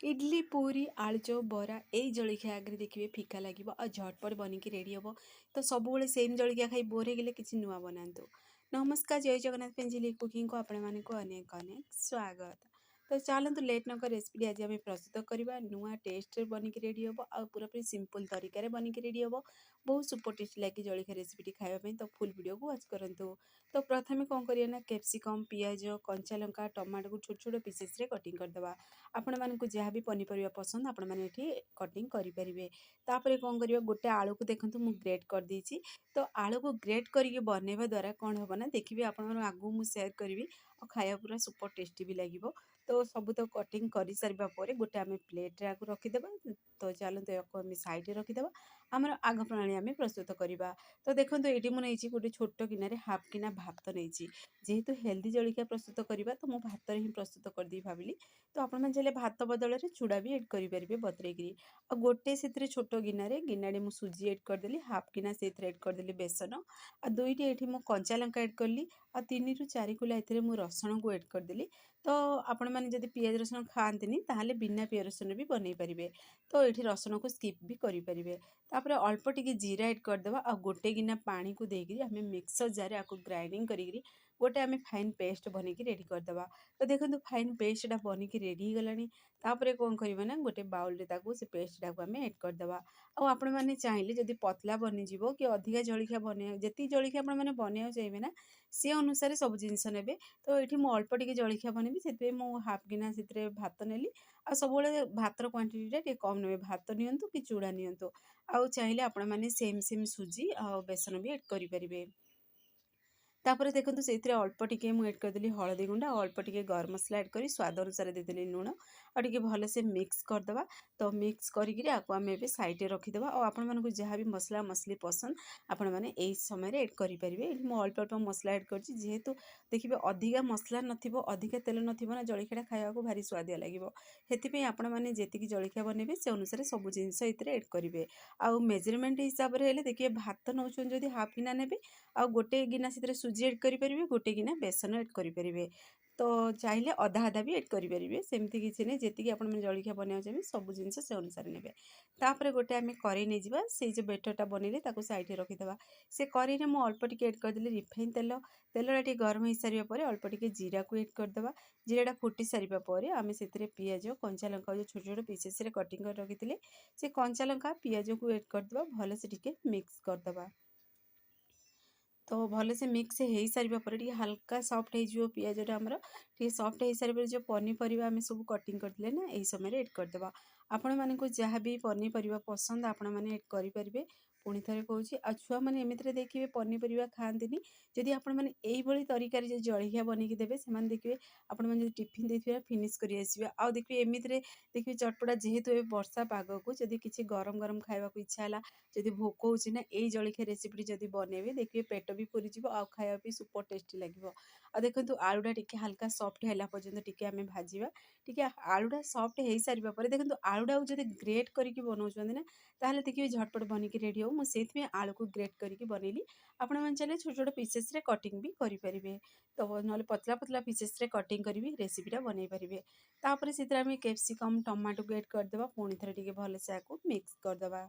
इडली पूरी आलुचप बरा यही जलखिया आगे देखिए फिका लगे और झटपट बनिकी रेडी हम तो सब सेम जलखिया खाई बोर हो किसी नुआ बनातु। नमस्कार जय जगन्नाथ पेंजिली कुकिंग को आपण मानक अनेक अनेक स्वागत। तो चलतु लेट नक रेसिपी आज आम प्रस्तुत करवा नुआ टेस्ट बनिकी रेडी हम आ पूरापूरी सिंपल तरीके बनिकी रेडी हम बहुत सुपर टेस्टी लगे जलखिया रेसिपी खावाई तो फुल वीडियो को वाच करूँ। तो प्रथम कौन करना कैप्सिकम पियाज कंचा लंका टमाटो को छोट छोट पीसेस रे कटिंग करदे। आपण मानक जहाँ भी पनीपरिया पसंद आपण मैंने कटिंग करेंगे। तापर कौन कर गोटे आलू को देखो मुझे ग्रेट कर देछि। तो आलू को ग्रेट करके बनवा द्वारा कौन हम ना देखिए आप आगू मुझे सेयार करी और खाया पूरा सुपर टेस्टी भी लगे। तो सब तो कटिंग कर सारा पर गोटे आम प्लेट रे रखीदे। तो चलते आम साइड रखीदे आम आग प्रणाली आम प्रस्तुत करवा। तो देखो ये मुझे गोटे छोट गिनारे हाफ गिना भात नहीं जेहेतु हेल्दी जलखिया प्रस्तुत करवा तो मुझे भात ही प्रस्तुत करदे भाविली। तो आपण मैंने भात बदल में चूड़ा भी एड करेंगे बतरेकरी आ गोटे से छोट गिनारे मुझे सुजी एड करदेली हाफ गिना से एड करदेली बेसन आ दुईटी ये मुझे कंचा लंका एड कली आ 3 ରୁ 4 कुला मुझे रसुण को एड करदेली। तो आपण मैंने जब पियाज रसुण खाती ताहले बिना पियाज रसुण भी बनई पारे। तो ये रसुण को स्किप भी करेंगे। तापर अल्प टिके जीरा एड करदे आ गोटे गिना पानी को देकर आम मिक्सर जार आपको ग्राइंडिंग करी गोटे आम फाइन पेस्ट बनईकी रेडी करदे। तो देखो फाइन पेस्टा बनिकी रेडी होगलानी। तापर कौन करवा ना गोटे बाउल रे से पेस्टा को आम एड करदे। आपण मैंने चाहिए जदि पतला बनीज कि अधिका जलखिया बन जी जलखिया आपने बनवा चाहिए ना सी अनुसार सब जिनस ने। तो ये मुझे अल्प टिके जलखिया बनबी से मुझे हाफ गिना से भात नेली आ सब भातर क्वांटिटी कम ने भात नियंतु कि चूड़ा नियंतु आउ चाहिए आपण मैंने सेम सेम सुजी आ बेसन भी एड करेंगे। तापर देखो से अल्प टिके मुझे एड करदेली हलदी गुंडा अल्प टिके गरम मसला एड कर स्वाद अनुसार देदेली लुण और टिके भलसे मिक्स करदे। तो मिक्स करी आपको आम ए साइड रखीदे और आपण मानक जहाँ भी मसला मसली पसंद आपण मैंने यही समय एड करेंगे। ये मुझे अल्प अल्प मसला एड कर जेहेतु देखिए अधिका मसला नथिबो अधिका तेल नथिबो ना जलखिया खाया को भारी स्वादिया लगे से आपण मैंने जी जलखिया बनइबे से अनुसार सब जिनस एड करेंगे। आउ मेजरमेंट हिसाब से देखिए भात नौ जदि हाफ गिना ने आ गोटे गिना से सुजी एड करेंगे गोटे गिना बेसन एड करेंगे। तो चाहिए अधा अधा भी एड करेंगे सेमती किसी नहीं जी आप जलखिया बनवा चाहिए सब जिन से अनुसार ने। तापर गोटे आम कड़े नहीं जावा से जो बेटरटा बनइले साइड रखीदे। से कड़े में मुझे अल्प टिके एड करदेली रिफाइन तेल तेलटा टे गरम हो सारा पर अल्प टिके जीरा को एड करदे। जीराटा फुटी सारा पर आम से पियाज कंचा लंका जो छोट छोट पीसेस कटिंग कर रखी से कंचा लंका पियाज को एड करदे भल से टिके मिक्स करदे। तो भल से मिक्स हो सारा पर हल्का सॉफ्ट हो पियाजटा आमर टे सॉफ्ट हो सारा जो पनीपरिया आम सब कटिंग करते ना यही समय एड करदे। आपण मानक जहाँ भी पनीपरिया पसंद आपण मैंने एड करेंगे। पुणी थे कहूँ आ छुआ मैंने एमती देखिए पनीपरिया खाती जदि आपण मैंने यही तरीके जो जलखिया बनईकी देवे से देखिए आपण मैंने टिफिन देते फिनिश कर आसवे आ देखिए एमती देखिए चटपटा जेहेतु ए वर्षा पाग को जदि किसी गरम गरम खावा इच्छा है जदि भोक हो यही जलखिया रेसिपी जदि बनइबे देखिए पेट भी पूरी आ खाया भी सुपर टेस्टी लगे। आ देखो आलूटा टिके हल्का सॉफ्ट है पर्यंत टिके आम भाजवा टिके आलूटा सॉफ्ट हो सारा पर देखो आलूटा जब ग्रेट करके बनाऊँ ना ताहले देखिए झटपट बनिकी रेडी हो मुझे आलू को ग्रेट करके बनइली। आपण मैंने चाहिए छोट छोट पीसेस रे कटिंग भी करेंगे। तो ना पतला पतला पीसेस रे कटिंग करी रेसिपीटा बनई पारे। तापर से आम कैप्सिकम टमाटो को एड करदे पुणी थे टिके भलसे आपको मिक्स करदे।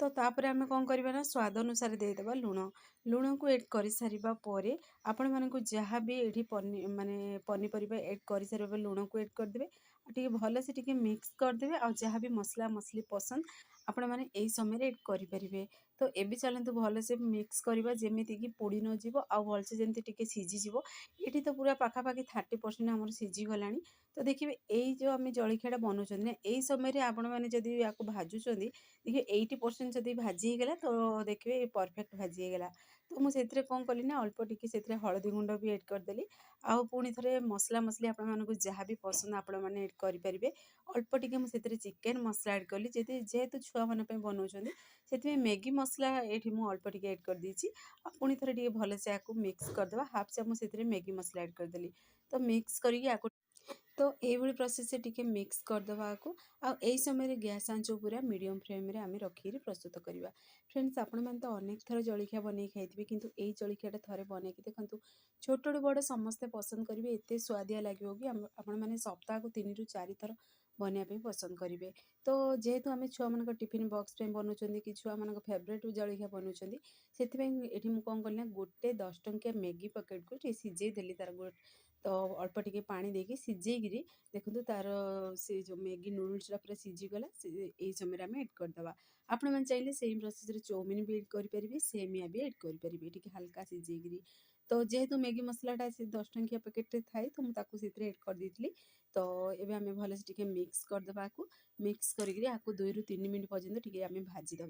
तो तापर आम कौन करवा ना स्वाद अनुसार देदेबा लुण लुण को एड कर सारा पर आपण मानक जहाँ भी ये माने पनीपरिया एड कर सारे लुण को एड करदे टे भल से टिके मिक्स करदे आ जहाँ भी मसला मसली पसंद आपण मैंने यही समय एड करेंगे। तो ये चलते भल से मिक्स करवा जमीक पोड़ी न जीव आ भलसे जमी टे सीझीज ये तो पूरा पाखापाखि 30% आम सीझीगला। तो देखिए यही जो आम जलखियाटा बनाऊँ ना यही समय आपण मैंने जदि या भाजुंट देखिए 80% जब भाजीगला तो देखिए परफेक्ट भाजीगला। तो मुझे कौन कली ना अल्प टिके से हलदी गुंड भी एड करदेली आ पुणी थे मसला मसली आपण मानक जहाँ भी पसंद आपण मैंने एड करेंगे। अल्प टिके मुझे चिकेन मसला एड कली जेहेतु छुआ मान बनाऊँ से मैगी मसला ये मुझे अल्प टिके एड कर देछि आ पुणी थे टे भलसे आपको मिक्स करदे हाफ चामच से मैगी मसला एड करदेली। तो मिक्स करके तो ये प्रोसेस से टिके मिक्स करदे को आई समय गैस आंच पूरा मीडियम फ्लेम रे आम रखिक प्रस्तुत करवा। फ्रेंड्स आपण मैंने तो अनेक थर जलखिया बन खाई किंतु यही जलखियाटा थे बन देखो छोट बड़ समस्ते पसंद करेंगे एत स्वादिया लगे कि आपण मैंने सप्ताह को 3 ରୁ 4 थर बनवाई पसंद करेंगे। तो जेहेतु आम छुआ मान टिफिन बॉक्स पे बनाऊँ कि छुआ मान फेवरेट जलखिया बनाऊँ से ये कौन कल गोटे 10 टंकिया मैगी पैकेट को सीझे देली तार तो अल्प टिके पानी देके सीझेकी देखो तार से जो मैगी नूडल्सटा पूरा सीझीगला यही समय आम एड करदे। आपण मैंने चाहिए सेम प्रोसेस चाउमिन भी एड करेंगे सेमिया भी एड करेंगे हल्का सीझेकी। तो जेहेतु मैगी मसलाटा से 10 टंकिया पैकेट थाए तो मुझे एड कर देती। तो ये आम भले से मिक्स करदे को मिक्स करके 2 ରୁ 3 मिनट पर्यंत टिके आम भाजीदे।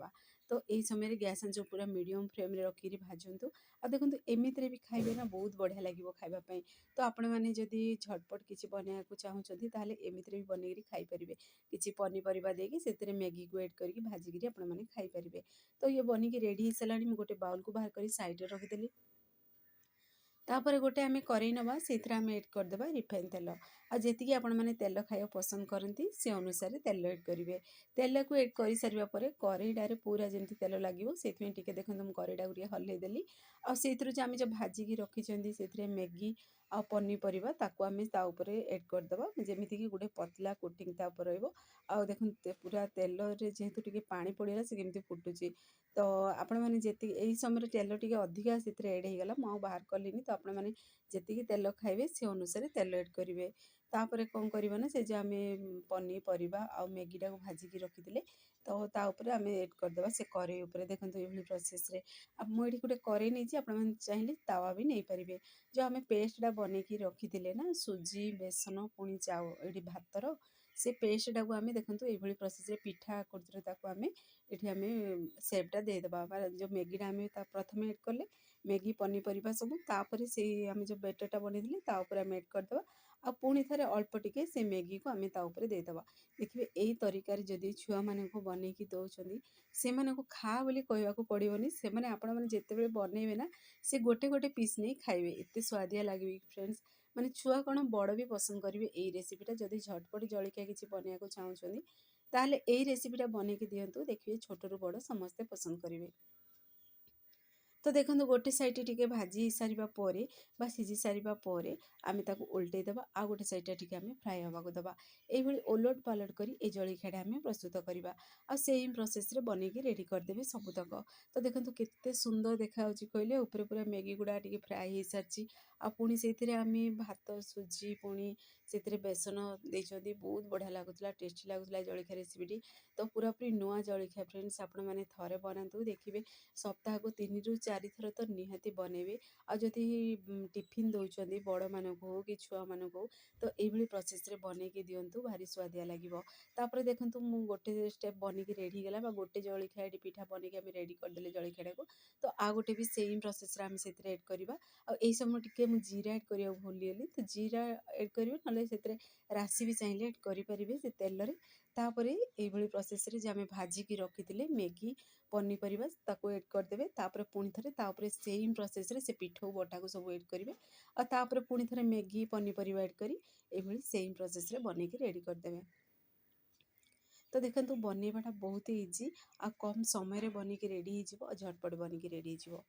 तो यही समय गैस आंच पूरा मीडियम फ्लेम रे रखिक भाजतु। आ देखो एमती भी खाइबे ना बहुत बढ़िया लगे खावाई। तो आपण मैंने जदि झटपट किसी बनवाक चाहूँगी ताहले एमती भी बनई खाईपारे किसी पनीपरिया देकी से मैगी को एड करके भाजिकी आपण मैंने खाईपारे। तो ये बनिकी रेडी हो सारा गोटे बाउल को बाहर कर साइड रखिदेली। तापर गोटे आम करेई नवा से आम एड करदे रिफाइन तेल आ जी आपण मैंने तेल खाया पसंद करती से अनुसार तेल एड करेंगे। तेल को एड कर सारा करेईटार पूरा जमी तेल लगे से देखते मुझे करेईटा को हल्लैदेली आम जो भाजिकी रखी से मैगी आ पनीपरिया ताकू आम एड करदे जमीती कि गोटे पतला कोटिंग तापर रहा। देखते पूरा तेल जेहेतु टे पानी पड़ेगा से केमती फुटुची। तो आपण मैंने जी समय तेल टे अधिका से एड होगा मुझे बाहर कली। तो आपण मैंने जी तेल खाइबे से अनुसार तेल एड करेंगे। तापर कौन करना ना से जो आम पनीपरिया आ मैगीटा को भाजिकी रखी तो तापर आम एड करदे से करेई उपर देखो ये प्रोसेस मुझे गोटे करेई नहीं आप चाहिए तावा भी नहीं पारे। जो आम पेस्टा बनईकी रखी ना सुजी बेसन पुणी चाउ ये भातर से पेस्टा को आम देखो ये प्रोसेस पिठा करते आम ये सेपटा देदेबा जो मैगीटा आम प्रथम एड कले मैगी पनीपरिया सब तापर से आम जो बेटरटा बनई आम एड करदे आ पुणी थे अल्प टिके से मैगी को आम देदेबा। देखिए यही तरीकार जदि छुआ मान बनईकी दौरान से खा बोली कहवाक पड़ोनी से आपण मैंने जिते बनइबे ना से गोटे गोटे पीस नहीं खाइबे एत स्वादिया लगे। फ्रेंड्स माने छुआ कौन बड़ भी पसंद करेंगे यही रेसिपीटा जदि झटपट जलखिया किसी बनवाक चाहूँगी ताहले यही रेसिपीटा बनईकी दिंतु देखिए छोट रू बड़ समस्ते पसंद करेंगे। तो देखो गोटे साइड टे भाजी सारा पर सीझी सारा आम उल्टेदेवा आ गोटे साइड टे आम फ्राए होगा देवा ये ओलट पालट कर जलखियाटा आम प्रस्तुत करवा आ सेम प्रोसेस रे बनईकी रेडी करदेवे सबुतक। तो देखो केते सुंदर देखा कहले ऊपर पूरा मैगी गुड़ा टे फ्राए हो सारी आ पुणी से आम भात सुजी पुणी से बेसन देते बहुत बढ़िया लगुला टेस्टी लगुला जलखिया रेसिपीटी। तो पूरा पूरी नुआ जलखिया फ्रेंड्स आपण मैंने थे बनातु देखिए सप्ताह को 3 ରୁ 4 थर तो निहाती बनइबे। आ जदि टिफिन दौरान बड़ मानक हो कि छुआ मानक हो तो ये प्रोसेस रे बनईकी दिंतु भारी स्वादिया लगे। तापर देखो मु गोटे स्टेप बनईकी रेडी गला गोटे जलखिया पिठा बनईकी आम रेडी करदे जलखिया को। तो आ गोटे भी सेम प्रोसेस आम से एड करवा आ समय टिके मु जीरा एड करिया भूलीगली तो जीरा एड करिवे नले से राशि भी चाहिए एड करेंगे से तेल रे। तापर ये प्रोसेस रे जे आम भाजिकी रखी मैगी पनीपरिया ताको एड करदे तापर पुणी थे सेम प्रोसेस रे से पिठो बटा को सब एड करेंगे और तापर पुणी थे मैगी पनीपरिया एड करी ये सेम प्रोसेस रे बनईकी रेडी करदे। तो देखो बनइबाटा बहुत इजी आ कम समय बनईकी रेडी हो झटपट बनईकी रेडी हो।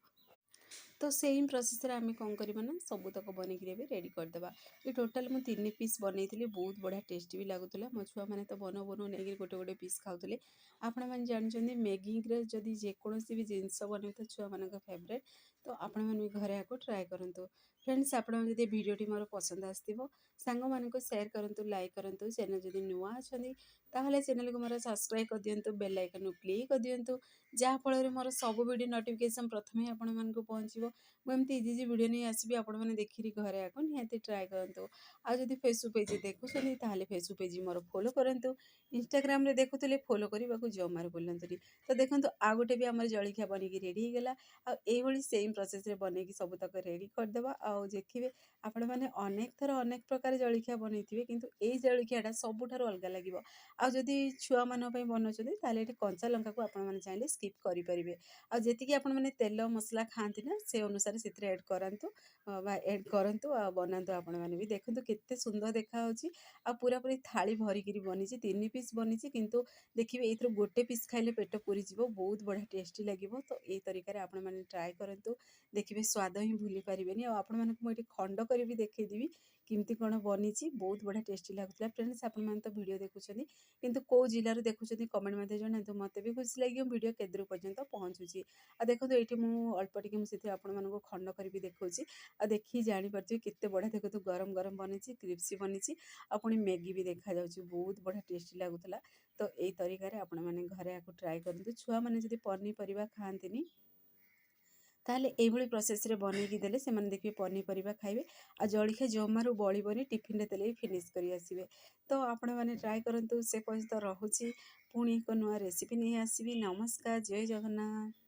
तो सेम प्रोसेस आम कौन करवा ना सबूतक बनईकी रेडी करदे। ये टोटाल मुझे 3 पीस बनई बहुत बढ़िया टेस्टी भी लगुला मो छुआ मैंने तो बन बन नहीं गोटे गोटे पीस खाऊले। आपण मैंने जानते मैगी जदि जेकोसी भी जिनस बन तो छुआ मान फेवरेट तो आपण मैंने घरे आपको ट्राए करूँ। फ्रेंड्स आपड़ जब भिडियोटी मोर पसंद आसो सांग मानक शेयर करूँ लाइक करूँ चैनल जदि नुआ अच्छा ताहले चैनल को मोर सब्सक्राइब कर दिंतु बेल आइकन क्लिक कर दिंतु जहाँफल मोर सब वीडियो नोटिफिकेशन प्रथम आपण मानक पहुँचो। मुझे इजी इजी वीडियो नहीं आसबि आपण मैंने देखिए घरे आको निहाती ट्राए करूँ। आज जब फेसबुक पेज देखुं ताहले फेसबुक पेज मोर फॉलो करूँ इंस्टाग्राम रे देखुले फॉलो करने को जमार बुलांतुनी। तो देखो आ गोटे भी आम जलखिया बनईकी रेडी होगा आ सेम प्रोसेस रे बनईकी सबूतक रेडी करदे आ ଆଉ ଦେଖିବେ ଆପଣମାନେ ଅନେକ ଥର ଅନେକ ପ୍ରକାର ଜଳଖିଆ ବନେଇଥିବେ, କିନ୍ତୁ ଏଇ ଜଳଖିଆଟା ସବୁଠାରୁ ଅଲଗା ଲାଗିବ। ଆଉ ଯଦି ଛୁଆମାନଙ୍କ ପାଇଁ ବନାଉଛନ୍ତି ତାହେଲେ ଏଠି କଞ୍ଚା ଲଙ୍କାକୁ ଆପଣମାନେ ଚାହିଁଲେ ସ୍କିପ୍ କରିପାରିବେ। ଆଉ ଯେତିକି ଆପଣମାନେ ତେଲ ମସଲା ଖାଆନ୍ତି ନା ସେ ଅନୁସାରେ ସେଥିରେ ଏଡ଼୍ କରାନ୍ତୁ ବା ଏଡ଼୍ କରନ୍ତୁ ଆଉ ବନାନ୍ତୁ। ଆପଣମାନେ ବି ଦେଖନ୍ତୁ କେତେ ସୁନ୍ଦର ଦେଖାହେଉଛି ଆଉ ପୁରାପୁରି ଥାଳି ଭରିକିରି ବନିଛି। 3 ପିସ୍ ବନିଛି, କିନ୍ତୁ ଦେଖିବେ ଏଇଥିରୁ ଗୋଟେ ପିସ୍ ଖାଇଲେ ପେଟ ପୁରିଯିବ, ବହୁତ ବଢ଼ିଆ ଟେଷ୍ଟି ଲାଗିବ। ତ ଏଇ ତରିକାରେ ଆପଣମାନେ ଟ୍ରାଏ କରନ୍ତୁ, ଦେଖିବେ ସ୍ୱାଦ ହିଁ ଭୁଲି ପାରିବେନି। ଆଉ ଆପଣମାନଙ୍କୁ ମୁଁ ଏଠି ଖଣ୍ଡ କରି ବି ଦେଖେଇଦେବି କେମିତି କ'ଣ ବନିଛି, ବହୁତ ବଢ଼ିଆ ଟେଷ୍ଟି ଲାଗୁଥିଲା। ଫ୍ରେଣ୍ଡସ୍, ଆପଣମାନେ ତ ଭିଡ଼ିଓ ଦେଖୁଛନ୍ତି, କିନ୍ତୁ କେଉଁ ଜିଲ୍ଲାରୁ ଦେଖୁଛନ୍ତି କମେଣ୍ଟ ମଧ୍ୟ ଜଣାନ୍ତୁ, ମୋତେ ବି ଖୁସି ଲାଗିବ ଭିଡ଼ିଓ କେତେ ଦୂର ପର୍ଯ୍ୟନ୍ତ ପହଞ୍ଚୁଛି। ଆଉ ଦେଖନ୍ତୁ ଏଇଠି ମୁଁ ଅଳ୍ପ ଟିକେ ମୁଁ ସେଥିରେ ଆପଣମାନଙ୍କୁ ଖଣ୍ଡ କରିବି ଦେଖାଉଛି। ଆଉ ଦେଖିକି ଜାଣିପାରୁଥିବେ କେତେ ବଢ଼ିଆ ଦେଖନ୍ତୁ ଗରମ ଗରମ ବନିଛି, କ୍ରିପ୍ସି ବନିଛି, ଆଉ ପୁଣି ମ୍ୟାଗି ବି ଦେଖାଯାଉଛି, ବହୁତ ବଢ଼ିଆ ଟେଷ୍ଟି ଲାଗୁଥିଲା। ତ ଏଇ ତରିକାରେ ଆପଣମାନେ ଘରେ ଆକୁ ଟ୍ରାଏ କରନ୍ତୁ। ଛୁଆମାନେ ଯଦି ପନିପରିବା ଖାଆନ୍ତିନି ତାହେଲେ ଏଇଭଳି ପ୍ରୋସେସ୍ରେ ବନେଇକି ଦେଲେ ସେମାନେ ଦେଖିବେ ପନିପରିବା ଖାଇବେ, ଆଉ ଜଳଖିଆ ଜମାରୁ ବଳିବନି, ଟିଫିନ୍ରେ ଦେଲେ ବି ଫିନିଶ୍ କରି ଆସିବେ। ତ ଆପଣମାନେ ଟ୍ରାଏ କରନ୍ତୁ। ସେ ପର୍ଯ୍ୟନ୍ତ ରହୁଛି, ପୁଣି ଏକ ନୂଆ ରେସିପି ନେଇ ଆସିବି। ନମସ୍କାର, ଜୟ ଜଗନ୍ନାଥ।